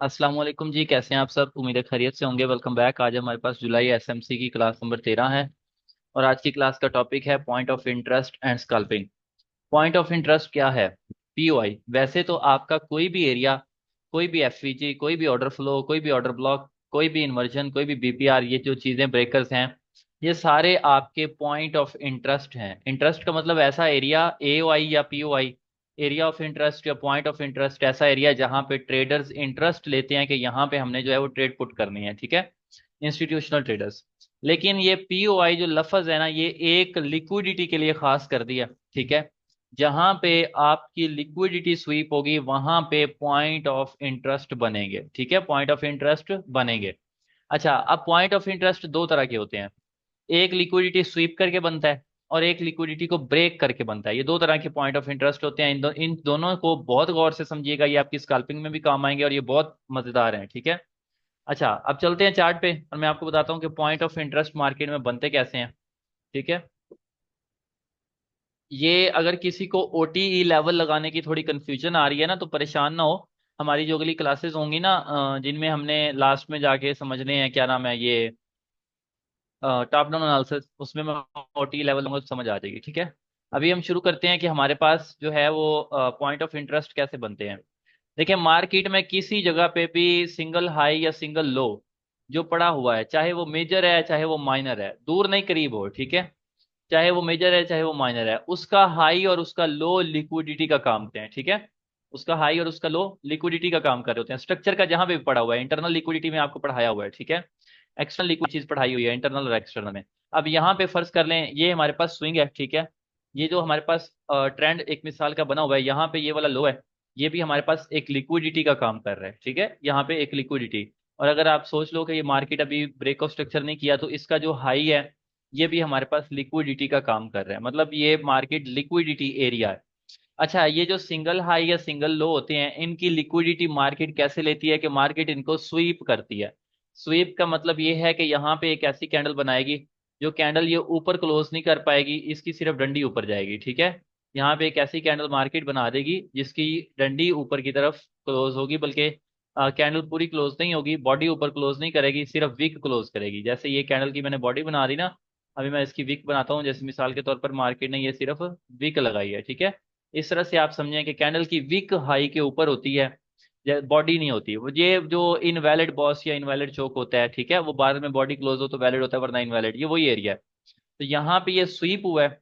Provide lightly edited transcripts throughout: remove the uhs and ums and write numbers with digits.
अस्सलाम वालेकुम जी, कैसे हैं आप सब? उम्मीद है खैरियत से होंगे। Welcome back. आज हमारे पास जुलाई एसएमसी की क्लास नंबर 13 है और आज की क्लास का टॉपिक है point of interest and sculpting. Point of interest क्या है? पीओआई। वैसे तो आपका कोई भी एरिया, कोई भी एफवीजी, कोई भी ऑर्डर फ्लो, कोई भी ऑर्डर ब्लॉक, कोई भी इन्वर्जन, कोई भी बीपीआर, ये जो चीजें ब्रेकर्स हैं, ये सारे आपके पॉइंट ऑफ इंटरेस्ट हैं। इंटरेस्ट का मतलब ऐसा एरिया, एओआई या पीओआई, एरिया ऑफ इंटरेस्ट या पॉइंट ऑफ इंटरेस्ट, ऐसा एरिया जहां पे ट्रेडर्स इंटरेस्ट लेते हैं कि यहाँ पे हमने जो है वो ट्रेड पुट करनी है। ठीक है, इंस्टीट्यूशनल ट्रेडर्स। लेकिन ये पीओआई जो लफ्ज है ना, ये एक लिक्विडिटी के लिए खास कर दिया। ठीक है, जहां पे आपकी लिक्विडिटी स्वीप होगी वहां पे पॉइंट ऑफ इंटरेस्ट बनेंगे। ठीक है, पॉइंट ऑफ इंटरेस्ट बनेंगे। अच्छा, अब पॉइंट ऑफ इंटरेस्ट दो तरह के होते हैं। एक लिक्विडिटी स्वीप करके बनता है और एक लिक्विडिटी को ब्रेक करके बनता है। ये दो तरह के पॉइंट ऑफ इंटरेस्ट होते हैं। इन दोनों को बहुत गौर से समझिएगा, ये आपकी स्कैल्पिंग में भी काम आएंगे और ये बहुत मजेदार हैं। ठीक है, अच्छा अब चलते हैं चार्ट पे और मैं आपको बताता हूँ कि पॉइंट ऑफ इंटरेस्ट मार्केट में बनते कैसे हैं। ठीक है, ये अगर किसी को ओटीई लेवल लगाने की थोड़ी कंफ्यूजन आ रही है ना, तो परेशान ना हो। हमारी जो अगली क्लासेस होंगी ना, जिनमें हमने लास्ट में जाके समझने हैं, क्या नाम है ये, टॉप डाउन एनालिसिस, उसमें मैं ओटीई लेवल लूंगा तो समझ आ जाएगी। ठीक है, अभी हम शुरू करते हैं कि हमारे पास जो है वो पॉइंट ऑफ इंटरेस्ट कैसे बनते हैं। देखिए, मार्केट में किसी जगह पे भी सिंगल हाई या सिंगल लो जो पड़ा हुआ है, चाहे वो मेजर है चाहे वो माइनर है, दूर नहीं करीब हो, ठीक है, चाहे वो मेजर है चाहे वो माइनर है, उसका हाई और उसका लो लिक्विडिटी का काम करते हैं। ठीक है, उसका हाई और उसका लो लिक्विडिटी का काम कर रहे होते हैं। स्ट्रक्चर का जहां पे भी पड़ा हुआ है, इंटरनल लिक्विडिटी में आपको पढ़ाया हुआ है। ठीक है, एक्सटर्नल लिक्विड चीज पढ़ाई हुई है, इंटरनल और एक्सटर्नल में। अब यहाँ पे फर्ज कर लें ये हमारे पास स्विंग है। ठीक है, ये जो हमारे पास ट्रेंड एक मिसाल का बना हुआ है, यहाँ पे ये वाला लो है, ये भी हमारे पास एक लिक्विडिटी का काम कर रहा है। ठीक है, यहाँ पे एक लिक्विडिटी। और अगर आप सोच लो कि ये मार्केट अभी ब्रेकआउट स्ट्रक्चर नहीं किया, तो इसका जो हाई है ये भी हमारे पास लिक्विडिटी का काम कर रहा है, मतलब ये मार्केट लिक्विडिटी एरिया है। अच्छा, ये जो सिंगल हाई या सिंगल लो होते हैं, इनकी लिक्विडिटी मार्केट कैसे लेती है कि मार्केट इनको स्वीप करती है। स्वीप का मतलब ये है कि यहाँ पे एक ऐसी कैंडल बनाएगी जो कैंडल ये ऊपर क्लोज नहीं कर पाएगी, इसकी सिर्फ डंडी ऊपर जाएगी। ठीक है, यहाँ पे एक ऐसी कैंडल मार्केट बना देगी जिसकी डंडी ऊपर की तरफ क्लोज होगी, बल्कि कैंडल पूरी क्लोज नहीं होगी, बॉडी ऊपर क्लोज नहीं करेगी, सिर्फ विक क्लोज करेगी। जैसे ये कैंडल की मैंने बॉडी बना दी ना, अभी मैं इसकी विक बनाता हूँ। जैसे मिसाल के तौर पर मार्केट ने ये सिर्फ विक लगाई है। ठीक है, इस तरह से आप समझें कि कैंडल की विक हाई के ऊपर होती है, बॉडी नहीं होती। वो ये जो इनवैलिड बॉस या इनवैलिड चोक होता है, ठीक है, वो बाद में बॉडी क्लोज हो तो वैलिड होता है, वरना इनवैलिड, ये वही एरिया है। तो यहाँ पे ये स्वीप हुआ है,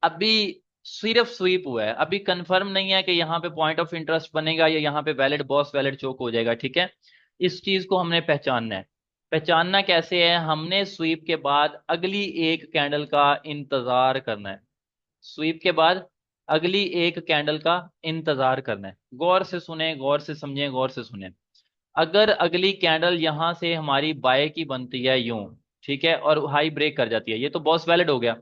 अभी सिर्फ स्वीप हुआ है, अभी कंफर्म नहीं है कि यहाँ पे पॉइंट ऑफ इंटरेस्ट बनेगा या यहाँ पे वैलिड बॉस वैलिड चोक हो जाएगा। ठीक है, इस चीज को हमने पहचानना है। पहचानना कैसे है? हमने स्वीप के बाद अगली एक कैंडल का इंतजार करना है। स्वीप के बाद अगली एक कैंडल का इंतजार करना है। गौर से सुने, गौर से समझें, गौर से सुने। अगर अगली कैंडल यहां से हमारी बाय की बनती है यूं, ठीक है, और हाई ब्रेक कर जाती है, ये तो बॉस वैलिड हो गया,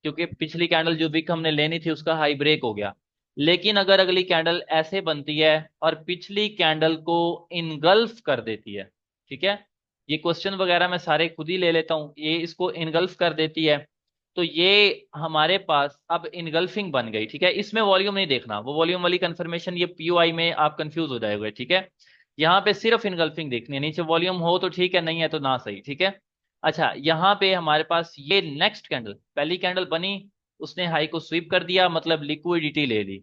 क्योंकि पिछली कैंडल जो विक हमने लेनी थी उसका हाई ब्रेक हो गया। लेकिन अगर अगली कैंडल ऐसे बनती है और पिछली कैंडल को इनगल्फ कर देती है, ठीक है, ये क्वेश्चन वगैरह मैं सारे खुद ही ले लेता हूं, ये इसको इनगल्फ कर देती है, तो ये हमारे पास अब इनगल्फिंग बन गई। ठीक है, इसमें वॉल्यूम नहीं देखना, वो वॉल्यूम वाली कंफर्मेशन ये पीओआई में आप कंफ्यूज हो जाओगे। ठीक है, यहाँ पे सिर्फ इनगल्फिंग देखनी है, नीचे वॉल्यूम हो तो ठीक है, नहीं है तो ना सही। ठीक है, अच्छा यहाँ पे हमारे पास ये नेक्स्ट कैंडल, पहली कैंडल बनी, उसने हाई को स्वीप कर दिया, मतलब लिक्विडिटी ले ली।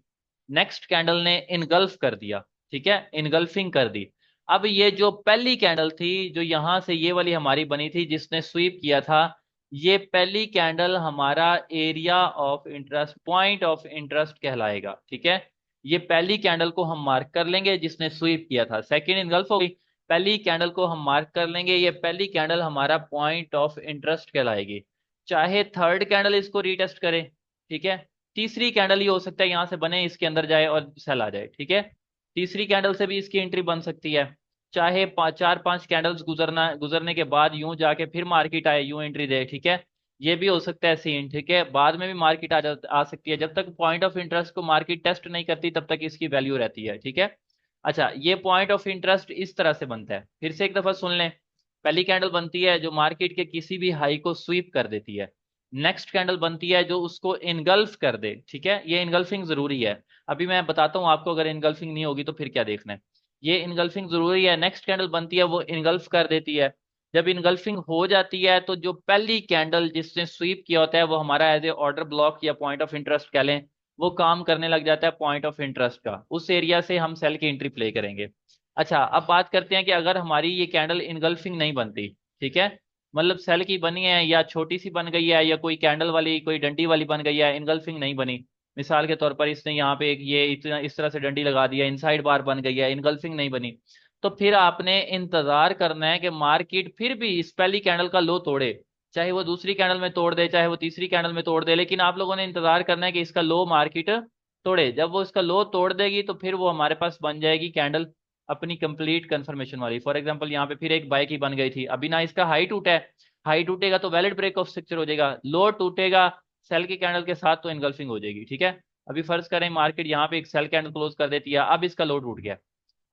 नेक्स्ट कैंडल ने इनगल्फ कर दिया, ठीक है, इनगल्फिंग कर दी। अब ये जो पहली कैंडल थी जो यहां से ये वाली हमारी बनी थी जिसने स्वीप किया था, ये पहली कैंडल हमारा area of interest, point of interest कहलाएगा। ठीक है, ये पहली कैंडल को हम मार्क कर लेंगे जिसने स्वीप किया था, सेकेंड इनगल्फ हो गई, पहली कैंडल को हम मार्क कर लेंगे, ये पहली कैंडल हमारा पॉइंट ऑफ इंटरेस्ट कहलाएगी। चाहे थर्ड कैंडल इसको रीटेस्ट करे, ठीक है, तीसरी कैंडल ही हो सकता है यहाँ से बने, इसके अंदर जाए और सेल आ जाए। ठीक है, तीसरी कैंडल से भी इसकी एंट्री बन सकती है। चाहे चार पांच कैंडल्स गुजरने के बाद यूं जाके फिर मार्केट आए, यूं एंट्री दे। ठीक है, ये भी हो सकता है सीन। ठीक है, बाद में भी मार्केट आ सकती है, जब तक पॉइंट ऑफ इंटरेस्ट को मार्केट टेस्ट नहीं करती तब तक इसकी वैल्यू रहती है। ठीक है, अच्छा ये पॉइंट ऑफ इंटरेस्ट इस तरह से बनता है, फिर से एक दफा सुन लें। पहली कैंडल बनती है जो मार्केट के किसी भी हाई को स्वीप कर देती है। नेक्स्ट कैंडल बनती है जो उसको इनगल्फ कर दे। ठीक है, ये इनगल्फिंग जरूरी है, अभी मैं बताता हूं आपको, अगर इनगल्फिंग नहीं होगी तो फिर क्या देखना है। ये इनगल्फिंग जरूरी है। नेक्स्ट कैंडल बनती है वो इनगल्फ कर देती है। जब इनगल्फिंग हो जाती है तो जो पहली कैंडल जिसने स्वीप किया होता है वो हमारा एज ए ऑर्डर ब्लॉक या पॉइंट ऑफ इंटरेस्ट कह लें, वो काम करने लग जाता है पॉइंट ऑफ इंटरेस्ट का। उस एरिया से हम सेल की एंट्री प्ले करेंगे। अच्छा, अब बात करते हैं कि अगर हमारी ये कैंडल इनगल्फिंग नहीं बनती, ठीक है, मतलब सेल की बनी है या छोटी सी बन गई है या कोई कैंडल वाली कोई डंडी वाली बन गई है, इनगल्फिंग नहीं बनी। मिसाल के तौर पर इसने यहाँ पे एक ये इतना इस तरह से डंडी लगा दिया, इनसाइड बार बन गई है, इनगल्फिंग नहीं बनी, तो फिर आपने इंतजार करना है कि मार्केट फिर भी इस पहली कैंडल का लो तोड़े। चाहे वो दूसरी कैंडल में तोड़ दे, चाहे वो तीसरी कैंडल में तोड़ दे, लेकिन आप लोगों ने इंतजार करना है कि इसका लो मार्केट तोड़े। जब वो इसका लो तोड़ देगी तो फिर वो हमारे पास बन जाएगी कैंडल अपनी कंप्लीट कंफर्मेशन वाली। फॉर एग्जांपल यहाँ पे फिर एक बाय की बन गई थी, अभी ना इसका हाई टूटा है, हाई टूटेगा तो वैलिड ब्रेक ऑफ स्ट्रक्चर हो जाएगा, लो टूटेगा सेल की कैंडल के साथ तो इनगल्फिंग हो जाएगी। ठीक है, अभी फर्ज करें मार्केट यहाँ पे एक सेल कैंडल क्लोज कर देती है, अब इसका लो टूट गया।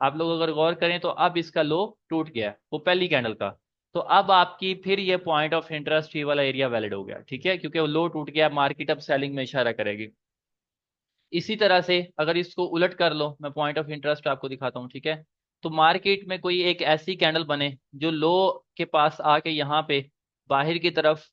आप लोग अगर गौर करें तो अब इसका लो टूट गया है, वो पहली कैंडल का। तो अब आपकी फिर ये पॉइंट ऑफ इंटरेस्ट ये वाला एरिया वैलिड हो गया, ठीक है, क्योंकि वो लो टूट गया, मार्केट अब सेलिंग में इशारा करेगी। इसी तरह से अगर इसको उलट कर लो, मैं पॉइंट ऑफ इंटरेस्ट आपको दिखाता हूँ, ठीक है। तो मार्केट में कोई एक ऐसी कैंडल बने जो लो के पास आके यहाँ पे बाहर की तरफ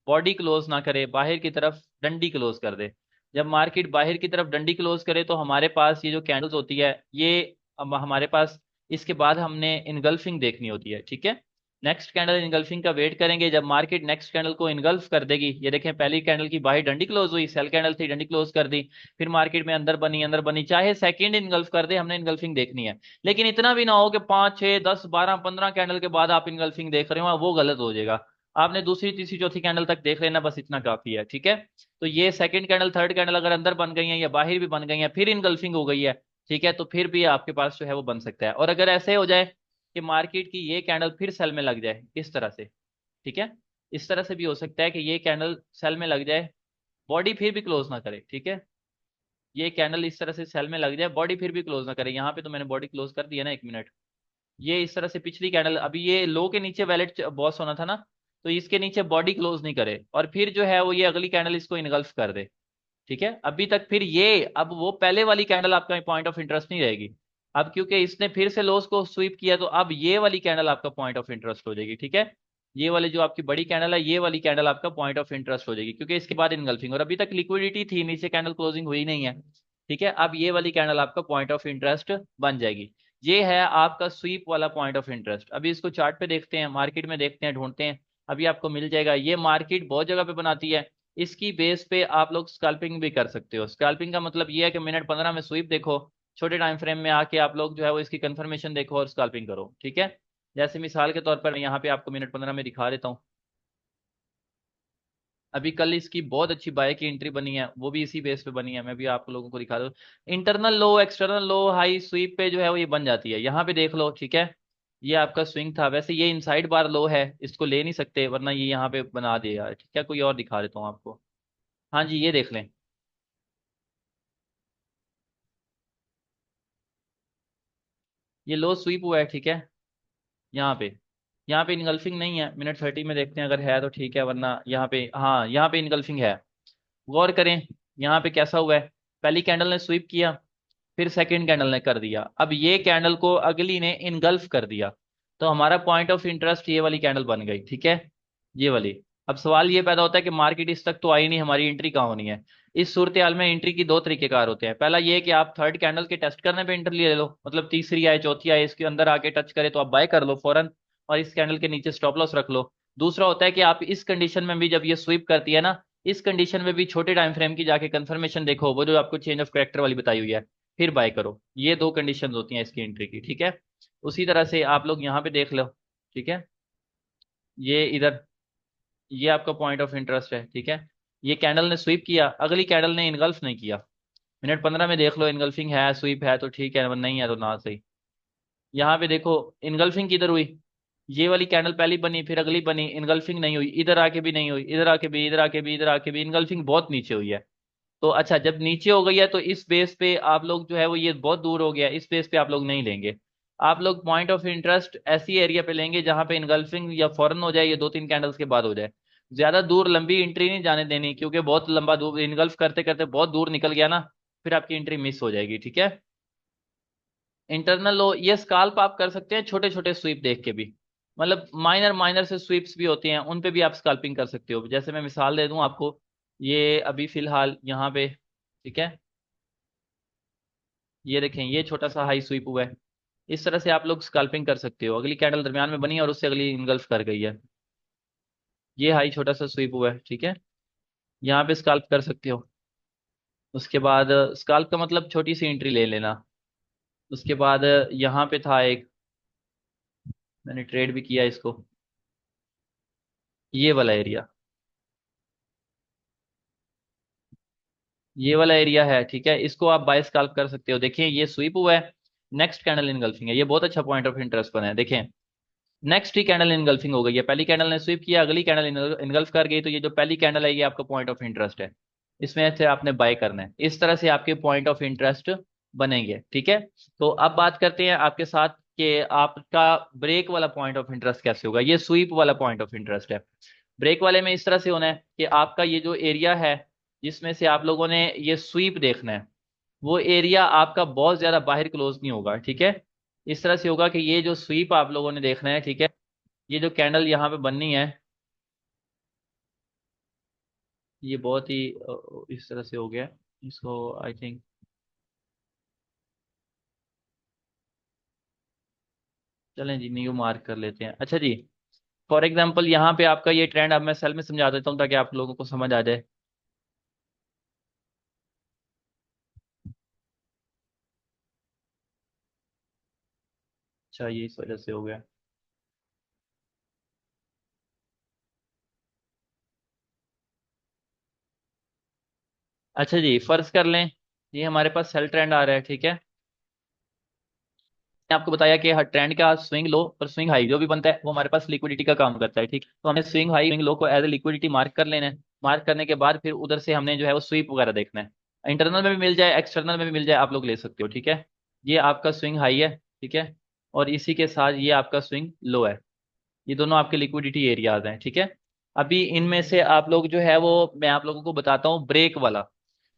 बॉडी क्लोज ना करे, बाहर की तरफ डंडी क्लोज कर दे। जब मार्केट बाहर की तरफ डंडी क्लोज करे तो हमारे पास ये जो कैंडल्स होती है ये अब हमारे पास इसके बाद हमने इनगल्फिंग देखनी होती है, ठीक है। नेक्स्ट कैंडल इनगल्फिंग का वेट करेंगे, जब मार्केट नेक्स्ट कैंडल को इनगल्फ कर देगी, ये देखें पहली कैंडल की बाहर डंडी क्लोज हुई, सेल कैंडल थी, डंडी क्लोज कर दी, फिर मार्केट में अंदर बनी, अंदर बनी, चाहे सेकंड इनगल्फ कर दे, हमने इनगल्फिंग देखनी है। लेकिन इतना भी ना हो कि 5 6 10 12 15 कैंडल के बाद आप इनगल्फिंग देख रहे हो, वो गलत हो जाएगा। आपने दूसरी तीसरी चौथी कैंडल तक देख लेना, बस इतना काफी है, ठीक है। तो ये सेकंड कैंडल थर्ड कैंडल अगर अंदर बन गई है या बाहर भी बन गई है फिर इनगल्फिंग हो गई है, ठीक है, तो फिर भी आपके पास जो है वो बन सकता है। और अगर ऐसे हो जाए कि मार्केट की ये कैंडल फिर सेल में लग जाए इस तरह से, ठीक है, इस तरह से भी हो सकता है कि ये कैंडल सेल में लग जाए, बॉडी फिर भी क्लोज ना करे, ठीक है, ये कैंडल इस तरह से सेल में लग जाए, बॉडी फिर भी क्लोज ना करे। यहाँ पे तो मैंने बॉडी क्लोज कर दिया ना, 1 मिनट। ये इस तरह से पिछली कैंडल, अभी ये लो के नीचे वैलेट बॉस होना था ना, तो इसके नीचे बॉडी क्लोज नहीं करे और फिर जो है वो ये अगली कैंडल इसको इनगल्फ कर दे, ठीक है। अभी तक फिर ये अब वो पहले वाली कैंडल आपका पॉइंट ऑफ इंटरेस्ट नहीं रहेगी। अब क्योंकि इसने फिर से लॉस को स्वीप किया तो अब ये वाली कैंडल आपका पॉइंट ऑफ इंटरेस्ट हो जाएगी, ठीक है। ये वाली जो आपकी बड़ी कैंडल है ये वाली कैंडल आपका पॉइंट ऑफ इंटरेस्ट हो जाएगी, क्योंकि इसके बाद इनगल्फिंग और अभी तक लिक्विडिटी थी, नीचे कैंडल क्लोजिंग हुई नहीं है, ठीक है। अब ये वाली कैंडल आपका पॉइंट ऑफ इंटरेस्ट बन जाएगी। ये है आपका स्वीप वाला पॉइंट ऑफ इंटरेस्ट। अभी इसको चार्ट पे देखते हैं, मार्केट में देखते हैं, ढूंढते हैं, अभी आपको मिल जाएगा। ये मार्केट बहुत जगह पे बनाती है, इसकी बेस पे आप लोग स्कैल्पिंग भी कर सकते हो। स्कैल्पिंग का मतलब ये है कि मिनट 15 में स्वीप देखो, छोटे टाइम फ्रेम में आके आप लोग जो है वो इसकी कंफर्मेशन देखो और स्कैल्पिंग करो, ठीक है। जैसे मिसाल के तौर पर मैं यहाँ पे आपको मिनट 15 में दिखा देता हूँ। अभी कल इसकी बहुत अच्छी बाय की एंट्री बनी है, वो भी इसी बेस पे बनी है, मैं भी आप लोगों को दिखा दूँ। इंटरनल लो एक्सटर्नल लो हाई स्वीप पे जो है वो ये बन जाती है, यहाँ पे देख लो, ठीक है। ये आपका स्विंग था, वैसे ये इनसाइड बार लो है, इसको ले नहीं सकते वरना ये यहाँ पे बना दे यार, ठीक है। कोई और दिखा देता हूँ आपको। हाँ जी, ये देख लें, ये लो स्वीप हुआ है, ठीक है। यहाँ पे इनगल्फिंग नहीं है, मिनट 30 में देखते हैं, अगर है तो ठीक है वरना यहाँ पे, हाँ यहाँ पे इनगल्फिंग है। गौर करें यहाँ पे कैसा हुआ है, पहली कैंडल ने स्वीप किया, फिर सेकंड कैंडल ने कर दिया, अब ये कैंडल को अगली ने इनगल्फ कर दिया, तो हमारा पॉइंट ऑफ इंटरेस्ट ये वाली कैंडल बन गई, ठीक है, ये वाली। अब सवाल ये पैदा होता है कि मार्केट इस तक तो आई नहीं, हमारी एंट्री कहाँ होनी है। इस सूरत हाल में एंट्री की दो तरीकेकार होते हैं। पहला ये कि आप थर्ड कैंडल के टेस्ट करने पे एंट्री ले लो, मतलब तीसरी आए चौथी आए इसके अंदर आके टच करे तो आप बाय कर लो फौरन और इस कैंडल के नीचे स्टॉप लॉस रख लो। दूसरा होता है कि आप इस कंडीशन में भी, जब ये स्वीप करती है ना, इस कंडीशन में भी छोटे टाइम फ्रेम की जाके कंफर्मेशन देखो, वो जो आपको चेंज ऑफ कैरेक्टर वाली बताई हुई है, फिर बाय करो। ये दो कंडीशन होती हैं इसकी एंट्री की, ठीक है। उसी तरह से आप लोग यहाँ पे देख लो, ठीक है, ये इधर, ये आपका पॉइंट ऑफ इंटरेस्ट है, ठीक है। ये कैंडल ने स्वीप किया, अगली कैंडल ने इनगल्फ नहीं किया, मिनट 15 में देख लो, इनगल्फिंग है स्वीप है तो ठीक है, नहीं है तो ना सही। यहाँ पे देखो इनगल्फिंग किधर हुई, ये वाली कैंडल पहली बनी फिर अगली बनी, इनगल्फिंग नहीं हुई, इधर आके भी नहीं हुई, इधर आके भी, इधर आके भी, इधर आके भी, इनगल्फिंग बहुत नीचे हुई है। तो अच्छा, जब नीचे हो गई है तो इस बेस पे आप लोग जो है वो, ये बहुत दूर हो गया, इस बेस पे आप लोग नहीं लेंगे। आप लोग पॉइंट ऑफ इंटरेस्ट ऐसी एरिया पे लेंगे जहां पे इनगल्फिंग या फौरन हो जाए, ये 2 3 कैंडल्स के बाद हो जाए। ज्यादा दूर लंबी एंट्री नहीं जाने देनी, क्योंकि बहुत लंबा दूर इनगल्फ करते करते बहुत दूर निकल गया ना, फिर आपकी एंट्री मिस हो जाएगी, ठीक है। इंटरनल लो, ये स्काल्प आप कर सकते हैं छोटे छोटे स्वीप देख के भी, मतलब माइनर माइनर से स्वीप्स भी होते हैं, उन पे भी आप स्काल्पिंग कर सकते हो। जैसे मैं मिसाल दे दूं आपको, ये अभी फिलहाल यहाँ पे, ठीक है, ये देखें ये छोटा सा हाई स्वीप हुआ है। इस तरह से आप लोग स्काल्पिंग कर सकते हो। अगली कैंडल दरमियान में बनी और उससे अगली इनगल्फ कर गई है, ये हाई छोटा सा स्वीप हुआ है, ठीक है, यहाँ पे स्काल्प कर सकते हो। उसके बाद स्काल्प का मतलब छोटी सी एंट्री ले लेना। उसके बाद यहाँ पे था एक, मैंने ट्रेड भी किया इसको, ये वाला एरिया, ये वाला एरिया है, ठीक है, इसको आप बाय स्काल्प कर सकते हो। देखिए ये स्वीप हुआ है, नेक्स्ट कैंडल इनगल्फिंग है, ये बहुत अच्छा पॉइंट ऑफ इंटरेस्ट बना है। देखें नेक्स्ट ही कैंडल इनगल्फिंग हो गई है, पहली कैंडल ने स्वीप किया, अगली कैंडल इनगल्फ कर गई, तो ये जो पहली कैंडल है ये आपका पॉइंट ऑफ इंटरेस्ट है, इसमें से आपने बाय करना है। इस तरह से आपके पॉइंट ऑफ इंटरेस्ट बनेंगे, ठीक है। तो अब बात करते हैं आपके साथ कि आपका ब्रेक वाला पॉइंट ऑफ इंटरेस्ट कैसे होगा। ये स्वीप वाला पॉइंट ऑफ इंटरेस्ट है। ब्रेक वाले में इस तरह से होना है कि आपका ये जो एरिया है जिसमें से आप लोगों ने ये स्वीप देखना है, वो एरिया आपका बहुत ज्यादा बाहर क्लोज नहीं होगा, ठीक है। इस तरह से होगा कि ये जो स्वीप आप लोगों ने देखना है, ठीक है, ये जो कैंडल यहाँ पे बननी है, ये बहुत ही इस तरह से हो गया, इसको आई थिंक, चलें जी न्यू मार्क कर लेते हैं। अच्छा जी, फॉर एग्जांपल यहाँ पे आपका ये ट्रेंड, अब मैं सेल में समझा देता हूँ ताकि आप लोगों को समझ आ जाए। अच्छा ये इस वजह से हो गया। अच्छा जी फर्ज कर लें ये हमारे पास सेल ट्रेंड आ रहा है, ठीक है। मैंने आपको बताया कि हर ट्रेंड का स्विंग लो और स्विंग हाई जो भी बनता है वो हमारे पास लिक्विडिटी का काम करता है, ठीक। तो हमें स्विंग हाई स्विंग लो को एज ए लिक्विडिटी मार्क कर लेना है। मार्क करने के बाद फिर उधर से हमने जो है वो स्वीप वगैरह देखना है। इंटरनल में भी मिल जाए एक्सटर्नल में भी मिल जाए, आप लोग ले सकते हो, ठीक है। ये आपका स्विंग हाई है, ठीक है, और इसी के साथ ये आपका स्विंग लो है। ये दोनों आपके लिक्विडिटी एरियाज हैं, ठीक है। अभी इनमें से आप लोग जो है वो, मैं आप लोगों को बताता हूँ ब्रेक वाला।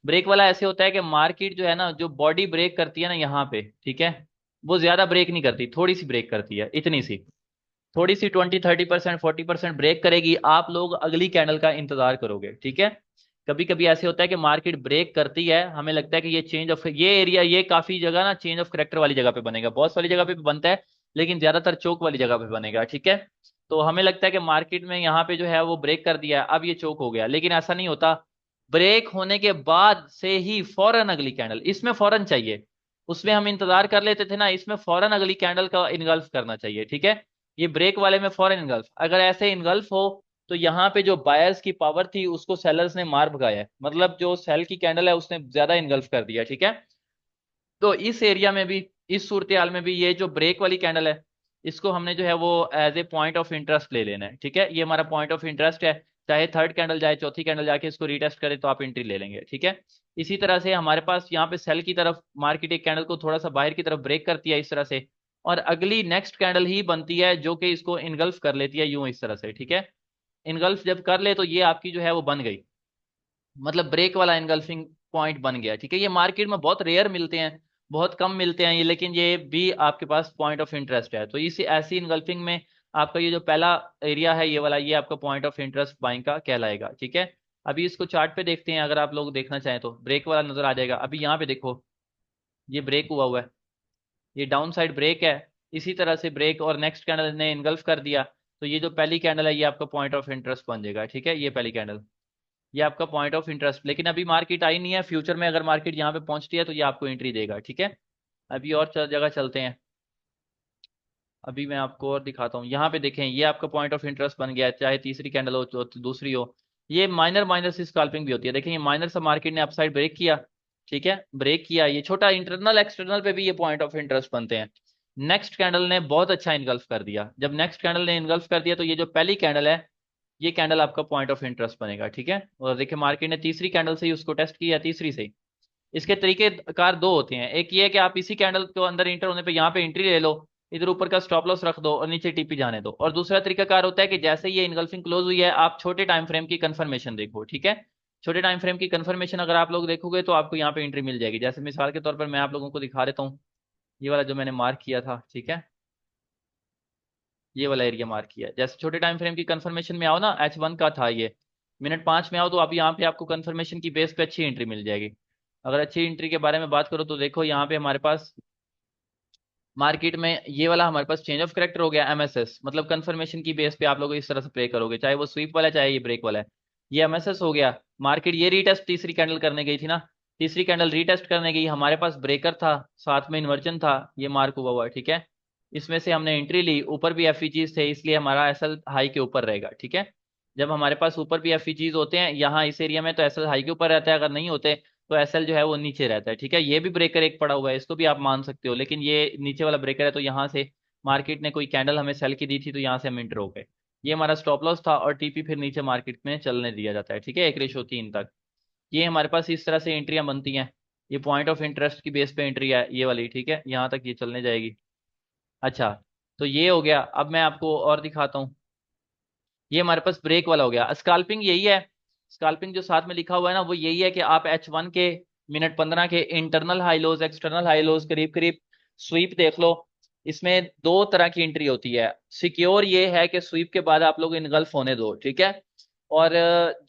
ब्रेक वाला ऐसे होता है कि मार्केट जो है ना, जो बॉडी ब्रेक करती है ना यहाँ पे, ठीक है, वो ज्यादा ब्रेक नहीं करती, थोड़ी सी ब्रेक करती है, इतनी सी, थोड़ी सी 20-30% 40% ब्रेक करेगी। आप लोग अगली कैंडल का इंतजार करोगे, ठीक है। कभी कभी ऐसे होता है कि मार्केट ब्रेक करती है, हमें लगता है कि ये चेंज ऑफ, ये एरिया, ये काफी जगह ना चेंज ऑफ करेक्टर वाली जगह पे बनेगा, बहुत सारी जगह पे भी बनता है, लेकिन ज्यादातर चौक वाली जगह पे बनेगा, ठीक है। तो हमें लगता है कि मार्केट में यहाँ पे जो है वो ब्रेक कर दिया है, अब ये चौक हो गया, लेकिन ऐसा नहीं होता। ब्रेक होने के बाद से ही फौरन अगली कैंडल, इसमें फौरन चाहिए, उसमें हम इंतजार कर लेते थे ना, इसमें फौरन अगली कैंडल का इनगल्फ करना चाहिए, ठीक है। ये ब्रेक वाले में फॉरेन इनगल्फ, अगर ऐसे इनगल्फ हो तो यहाँ पे जो बायर्स की पावर थी उसको सेलर्स ने मार भगाया है, मतलब जो सेल की कैंडल है उसने ज्यादा इनगल्फ कर दिया, ठीक है। तो इस एरिया में भी, इस सूरत हाल में भी, ये जो ब्रेक वाली कैंडल है इसको हमने जो है वो as a point of interest ले लेना है, ठीक है। ये हमारा पॉइंट ऑफ इंटरेस्ट है, चाहे थर्ड कैंडल जाए चौथी कैंडल जाके इसको रीटेस्ट करे तो आप एंट्री ले लेंगे, ठीक है। इसी तरह से हमारे पास यहाँ पे सेल की तरफ मार्केट एक कैंडल को थोड़ा सा बाहर की तरफ ब्रेक करती है इस तरह से, और अगली नेक्स्ट कैंडल ही बनती है जो कि इसको इनगल्फ कर लेती है यूं इस तरह से, ठीक है। इनगल्फ जब कर ले तो ये आपकी जो है वो बन गई, मतलब ब्रेक वाला इनगल्फिंग पॉइंट बन गया, ठीक है। ये मार्केट में बहुत रेयर मिलते हैं, बहुत कम मिलते हैं ये, लेकिन ये भी आपके पास पॉइंट ऑफ इंटरेस्ट है। तो इसी ऐसी इनगल्फिंग में आपका ये जो पहला एरिया है ये वाला, ये आपका पॉइंट ऑफ इंटरेस्ट बाइंग का कहलाएगा, ठीक है। अभी इसको चार्ट पे देखते हैं, अगर आप लोग देखना चाहें तो ब्रेक वाला नजर आ जाएगा। अभी यहाँ पे देखो ये ब्रेक हुआ है, ये डाउन साइड ब्रेक है, इसी तरह से ब्रेक और नेक्स्ट कैंडल ने इनगल्फ कर दिया, तो ये जो पहली कैंडल है ये आपका पॉइंट ऑफ इंटरेस्ट बन जाएगा, ठीक है। ये पहली कैंडल, ये आपका पॉइंट ऑफ इंटरेस्ट, लेकिन अभी मार्केट आई नहीं है, फ्यूचर में अगर मार्केट यहाँ पे पहुंचती है तो ये आपको एंट्री देगा, ठीक है। अभी और जगह चलते हैं, अभी मैं आपको और दिखाता हूँ। यहाँ पे देखें ये आपका पॉइंट ऑफ इंटरेस्ट बन गया है, चाहे तीसरी कैंडल हो दूसरी हो। ये माइनर माइनर से स्कैल्पिंग भी होती है, देखें ये माइनर सा मार्केट ने अपसाइड ब्रेक किया, ठीक है, ब्रेक किया, ये छोटा इंटरनल एक्सटर्नल पे भी ये पॉइंट ऑफ इंटरेस्ट बनते हैं। नेक्स्ट कैंडल ने बहुत अच्छा इनगल्फ कर दिया, जब नेक्स्ट कैंडल ने इनगल्फ कर दिया तो ये जो पहली कैंडल है ये कैंडल आपका पॉइंट ऑफ इंटरेस्ट बनेगा, ठीक है। और देखिए मार्केट ने तीसरी कैंडल से ही उसको टेस्ट किया, तीसरी से ही। इसके तरीके कार दो होते हैं, एक ये है कि आप इसी कैंडल को अंदर इंटर होने पे यहाँ पे एंट्री ले लो, इधर ऊपर का स्टॉप लॉस रख दो और नीचे टीपी जाने दो। और दूसरा तरीका कार होता है कि जैसे ये इनगल्फिंग क्लोज हुई है आप छोटे टाइम फ्रेम की कंफर्मेशन देखो, ठीक है। छोटे टाइम फ्रेम की कंफर्मेशन अगर आप लोग देखोगे तो आपको यहाँ पे एंट्री मिल जाएगी। जैसे मिसाल के तौर पर मैं आप लोगों को दिखा देता हूँ, ये वाला जो मैंने मार्क किया था, ठीक है, ये वाला एरिया मार्क किया। जैसे छोटे टाइम फ्रेम की कंफर्मेशन में आओ ना, H1 का था ये, मिनट 5 में आओ तो आप यहाँ पे आपको कंफर्मेशन की बेस पे अच्छी एंट्री मिल जाएगी। अगर अच्छी एंट्री के बारे में बात करो तो देखो यहाँ पे हमारे पास मार्केट में ये वाला हमारे पास चेंज ऑफ करेक्टर हो गया, MSS, मतलब कंफर्मेशन की बेस पे आप लोग इस तरह से प्ले करोगे, चाहे वो स्वीप वाला है चाहे ये ब्रेक वाला है। ये MSS हो गया। मार्केट ये रीटेस्ट तीसरी कैंडल करने गई थी ना, तीसरी कैंडल रीटेस्ट करने गई, हमारे पास ब्रेकर था, साथ में इन्वर्जन था, ये मार्क हुआ हुआ है, ठीक है। इसमें से हमने एंट्री ली, ऊपर भी एफईजीज थे, इसलिए हमारा एसएल हाई के ऊपर रहेगा, ठीक है। जब हमारे पास ऊपर भी एफईजीज होते हैं यहाँ इस एरिया में तो एसएल हाई के ऊपर रहता है, अगर नहीं होते तो एसएल जो है वो नीचे रहता है, ठीक है। ये भी ब्रेकर एक पड़ा हुआ है, इसको भी आप मान सकते हो, लेकिन ये नीचे वाला ब्रेकर है तो यहाँ से मार्केट ने कोई कैंडल हमें सेल की दी थी तो यहाँ से हम इंटर हो गए। ये हमारा स्टॉप लॉस था, और टीपी फिर नीचे मार्केट में चलने दिया जाता है, ठीक है, 1:3 तक। ये हमारे पास इस तरह से एंट्रियां बनती हैं। ये पॉइंट ऑफ इंटरेस्ट की बेस पे एंट्री है ये वाली, ठीक है, यहाँ तक ये चलने जाएगी। अच्छा, तो ये हो गया। अब मैं आपको और दिखाता हूँ। ये हमारे पास ब्रेक वाला हो गया। स्काल्पिंग यही है, स्काल्पिंग जो साथ में लिखा हुआ है ना वो यही है कि आप H1 के मिनट 15 के इंटरनल हाई लोज एक्सटर्नल हाई लोज करीब करीब स्वीप देख लो। इसमें दो तरह की एंट्री होती है। सिक्योर ये है कि स्वीप के बाद आप लोग इनगल्फ होने दो, ठीक है। और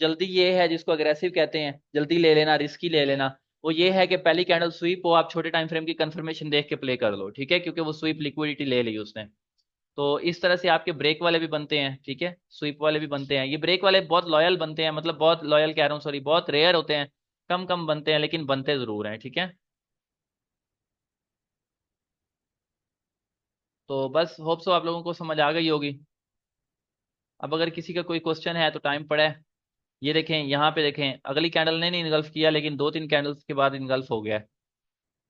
जल्दी ये है जिसको अग्रेसिव कहते हैं, जल्दी ले लेना, रिस्की ले लेना, वो ये है कि पहली कैंडल स्वीप हो, आप छोटे टाइम फ्रेम की कंफर्मेशन देख के प्ले कर लो, ठीक है, क्योंकि वो स्वीप लिक्विडिटी ले ली उसने। तो इस तरह से आपके ब्रेक वाले भी बनते हैं, ठीक है, स्वीप वाले भी बनते हैं। ये ब्रेक वाले बहुत लॉयल बनते हैं, मतलब बहुत लॉयल कह रहा हूँ, सॉरी, बहुत रेयर होते हैं, कम कम बनते हैं, लेकिन बनते जरूर हैं, ठीक है। तो बस होप सो आप लोगों को समझ आ गई होगी। अब अगर किसी का कोई क्वेश्चन है तो टाइम पड़ा है। ये देखें, यहाँ पे देखें, अगली कैंडल ने नहीं इनगल्फ किया, लेकिन 2-3 कैंडल्स के बाद इनगल्फ हो गया है।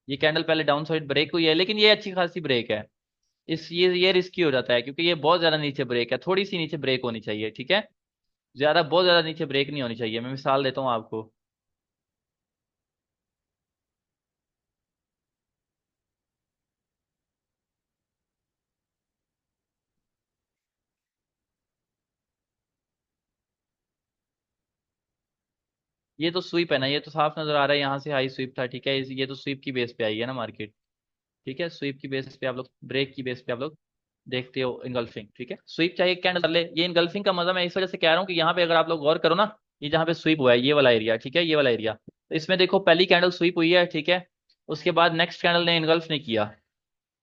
ये कैंडल पहले डाउन साइड ब्रेक हुई है, लेकिन ये अच्छी खासी ब्रेक है। इस ये रिस्की हो जाता है क्योंकि ये बहुत ज्यादा नीचे ब्रेक है, थोड़ी सी नीचे ब्रेक होनी चाहिए, ठीक है, ज्यादा बहुत ज्यादा नीचे ब्रेक नहीं होनी चाहिए। मैं मिसाल देता हूँ आपको। ये तो स्वीप है ना, ये तो साफ नजर आ रहा है, यहाँ से हाई स्वीप था, ठीक है, ये तो स्वीप की बेस पे आई है ना मार्केट, ठीक है। स्वीप की बेस पे आप लोग, ब्रेक की बेस पे आप लोग देखते हो इनगल्फिंग, ठीक है। स्वीप चाहे एक कैंडल कर ले, ये इनगल्फिंग का मजा मैं इस वजह से कह रहा हूँ कि यहाँ पे अगर आप लोग गौर करो ना, ये जहाँ पे स्वीप हुआ है ये वाला एरिया, ठीक है, ये वाला एरिया, तो इसमें देखो पहली कैंडल स्वीप हुई है, ठीक है, उसके बाद नेक्स्ट कैंडल ने इनगल्फ नहीं किया,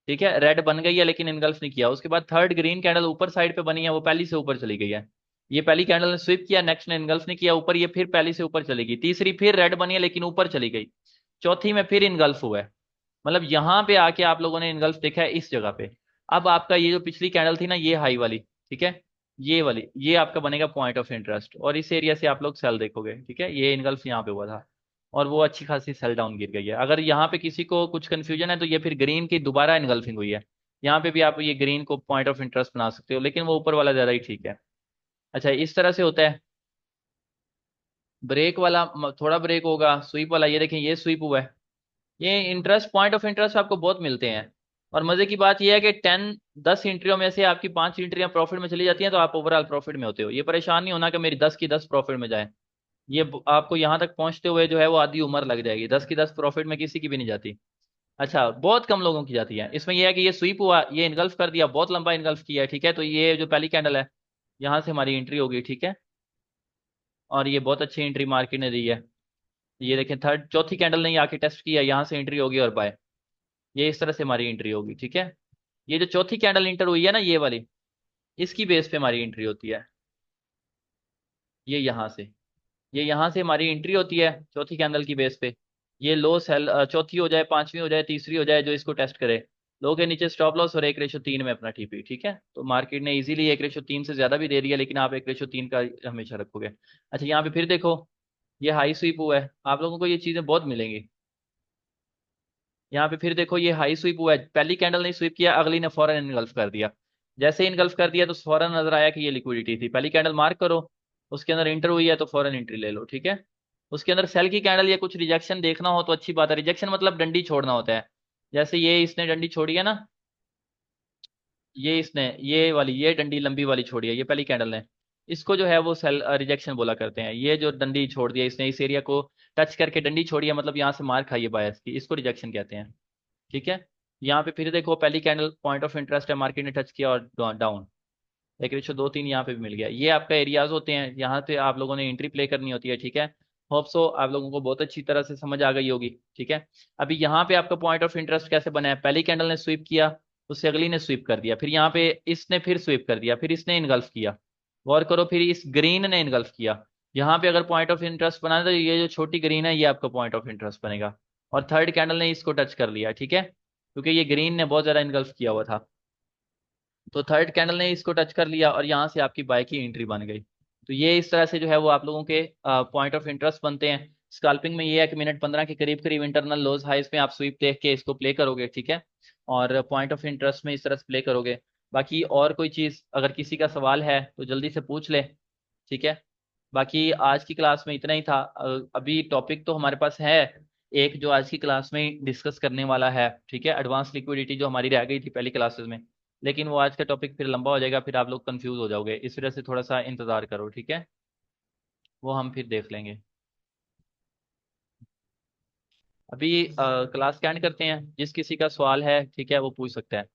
ठीक है, रेड बन गई है लेकिन इनगल्फ नहीं किया। उसके बाद थर्ड ग्रीन कैंडल ऊपर साइड पे बनी है, वो पहली से ऊपर चली गई है। ये पहली कैंडल ने स्विप किया, नेक्स्ट ने इनगल्फ नहीं किया ऊपर, ये फिर पहली से ऊपर चली गई। तीसरी फिर रेड बनी है लेकिन ऊपर चली गई। चौथी में फिर इनगल्फ हुआ है, मतलब यहाँ पे आके आप लोगों ने इनगल्फ देखा है इस जगह पे। अब आपका ये जो पिछली कैंडल थी ना, ये हाई वाली, ठीक है, ये वाली, ये आपका बनेगा पॉइंट ऑफ इंटरेस्ट, और इस एरिया से आप लोग सेल देखोगे, ठीक है। ये इनगल्फ यहाँ पे हुआ था और वो अच्छी खासी सेल डाउन गिर गई है। अगर यहाँ पे किसी को कुछ कंफ्यूजन है तो ये फिर ग्रीन की दोबारा इनगल्फिंग हुई है। यहाँ पे भी आप ये ग्रीन को पॉइंट ऑफ इंटरेस्ट बना सकते हो, लेकिन वो ऊपर वाला ज्यादा ही ठीक है। अच्छा, इस तरह से होता है। ब्रेक वाला थोड़ा ब्रेक होगा, स्वीप वाला, ये देखें ये स्वीप हुआ है। ये इंटरेस्ट, पॉइंट ऑफ इंटरेस्ट आपको बहुत मिलते हैं। और मजे की बात यह है कि 10 एंट्रियों में से आपकी 5 एंट्रियां प्रॉफिट में चली जाती हैं, तो आप ओवरऑल प्रॉफिट में होते हो। ये परेशान नहीं होना कि मेरी 10 की 10 प्रॉफिट में जाए। ये आपको यहाँ तक पहुंचते हुए जो है वो आधी उम्र लग जाएगी, 10 की 10 प्रॉफिट में किसी की भी नहीं जाती। अच्छा, बहुत कम लोगों की जाती है। इसमें यह है कि ये स्वीप हुआ, ये इनगल्फ कर दिया, बहुत लंबा इनगल्फ किया है, ठीक है। तो ये जो पहली कैंडल है, यहाँ से हमारी एंट्री होगी, ठीक है, और ये बहुत अच्छी एंट्री मार्केट ने दी है। ये देखें, थर्ड चौथी कैंडल ने आके टेस्ट किया, यहाँ से एंट्री होगी और बाय, ये इस तरह से हमारी एंट्री होगी, ठीक है। ये जो चौथी कैंडल इंटर हुई है ना, ये वाली, इसकी बेस पे हमारी एंट्री होती है। ये यहाँ से, ये यहाँ से हमारी एंट्री होती है चौथी कैंडल की बेस पे। ये लो सेल, चौथी हो जाए, पांचवी हो जाए, तीसरी हो जाए, जो इसको टेस्ट करे, लो के नीचे स्टॉप लॉस, और 1:3 में अपना टीपी, ठीक है। तो मार्केट ने इजीली 1:3 से ज्यादा भी दे दिया, लेकिन आप 1:3 का हमेशा रखोगे। अच्छा, यहाँ पे फिर देखो, ये हाई स्वीप हुआ है, आप लोगों को ये चीजें बहुत मिलेंगी। यहाँ पे फिर देखो, ये हाई स्वीप हुआ है, पहली कैंडल ने स्वीप किया, अगली ने फौरन इनगल्फ कर दिया। जैसे ही इनगल्फ कर दिया तो फौरन नजर आया कि ये लिक्विडिटी थी। पहली कैंडल मार्क करो, उसके अंदर इंटर हुई है तो फौरन एंट्री ले लो, ठीक है। उसके अंदर सेल की कैंडल या कुछ रिजेक्शन देखना हो तो अच्छी बात है। रिजेक्शन मतलब डंडी छोड़ना होता है। जैसे ये इसने डंडी छोड़ी है ना, ये इसने ये वाली, ये डंडी लंबी वाली छोड़ी है, ये पहली कैंडल ने, इसको जो है वो सेल रिजेक्शन बोला करते हैं। ये जो डंडी छोड़ दिया इसने, इस एरिया को टच करके डंडी छोड़ी है, मतलब यहाँ से मार खाई है बायस की, इसको रिजेक्शन कहते हैं, ठीक है। यहाँ पे फिर देखो पहली कैंडल पॉइंट ऑफ इंटरेस्ट है, मार्केट ने टच किया और डाउन, एक रेशो 2 3 यहाँ पे भी मिल गया। ये आपका एरियाज होते हैं, यहाँ पे आप लोगों ने एंट्री प्ले करनी होती है, ठीक है। होप सो आप लोगों को बहुत अच्छी तरह से समझ आ गई होगी, ठीक है। अभी यहाँ पे आपका पॉइंट ऑफ इंटरेस्ट कैसे बना है, पहली कैंडल ने स्वीप किया, उससे अगली ने स्वीप कर दिया, फिर यहाँ पे इसने फिर स्वीप कर दिया, फिर इसने इनगल्फ किया, गौर करो, फिर इस ग्रीन ने इनगल्फ किया। यहाँ पे अगर पॉइंट ऑफ इंटरेस्ट बना है तो ये जो छोटी ग्रीन है ये आपका पॉइंट ऑफ इंटरेस्ट बनेगा। और थर्ड कैंडल ने इसको टच कर लिया, ठीक है, क्योंकि ये ग्रीन ने बहुत ज्यादा इनगल्फ किया हुआ था। तो थर्ड कैंडल ने इसको टच कर लिया और यहाँ से आपकी बाय की एंट्री बन गई। तो ये इस तरह से जो है वो आप लोगों के पॉइंट ऑफ इंटरेस्ट बनते हैं। स्कैल्पिंग में ये है कि मिनट 15 के करीब करीब इंटरनल लोज हाइज में आप स्वीप देख के इसको प्ले करोगे, ठीक है। और पॉइंट ऑफ इंटरेस्ट में इस तरह से प्ले करोगे। बाकी और कोई चीज़ अगर किसी का सवाल है तो जल्दी से पूछ ले, ठीक है। बाकी आज की क्लास में इतना ही था। अभी टॉपिक तो हमारे पास है एक जो आज की क्लास में डिस्कस करने वाला है, ठीक है, एडवांस लिक्विडिटी जो हमारी रह गई थी पहली क्लासेस में। लेकिन वो आज का टॉपिक फिर लंबा हो जाएगा, फिर आप लोग कंफ्यूज हो जाओगे, इस वजह से थोड़ा सा इंतजार करो, ठीक है। वो हम फिर देख लेंगे। अभी क्लास कैंड करते हैं, जिस किसी का सवाल है ठीक है वो पूछ सकता है।